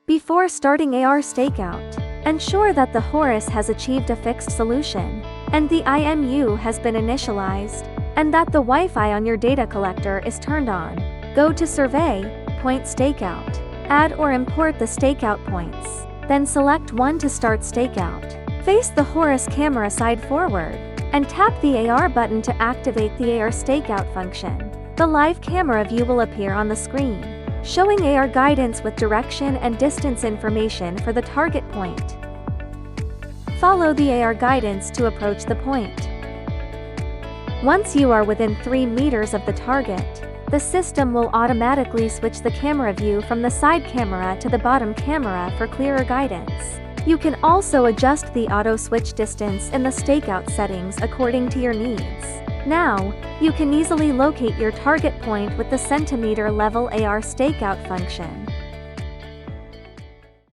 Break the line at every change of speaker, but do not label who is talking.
Before starting AR Stakeout, ensure that the Horus has achieved a fixed solution, and the IMU has been initialized, and that the Wi-Fi on your data collector is turned on. Go to Survey, Point Stakeout. Add or import the stakeout points. Then select one to start stakeout. Face the Horus camera side forward, and tap the AR button to activate the AR stakeout function. The live camera view will appear on the screen, showing AR guidance with direction and distance information for the target point. Follow the AR guidance to approach the point. Once you are within 3 meters of the target, the system will automatically switch the camera view from the side camera to the bottom camera for clearer guidance. You can also adjust the auto switch distance in the stakeout settings according to your needs. Now, you can easily locate your target point with the centimeter level AR stakeout function.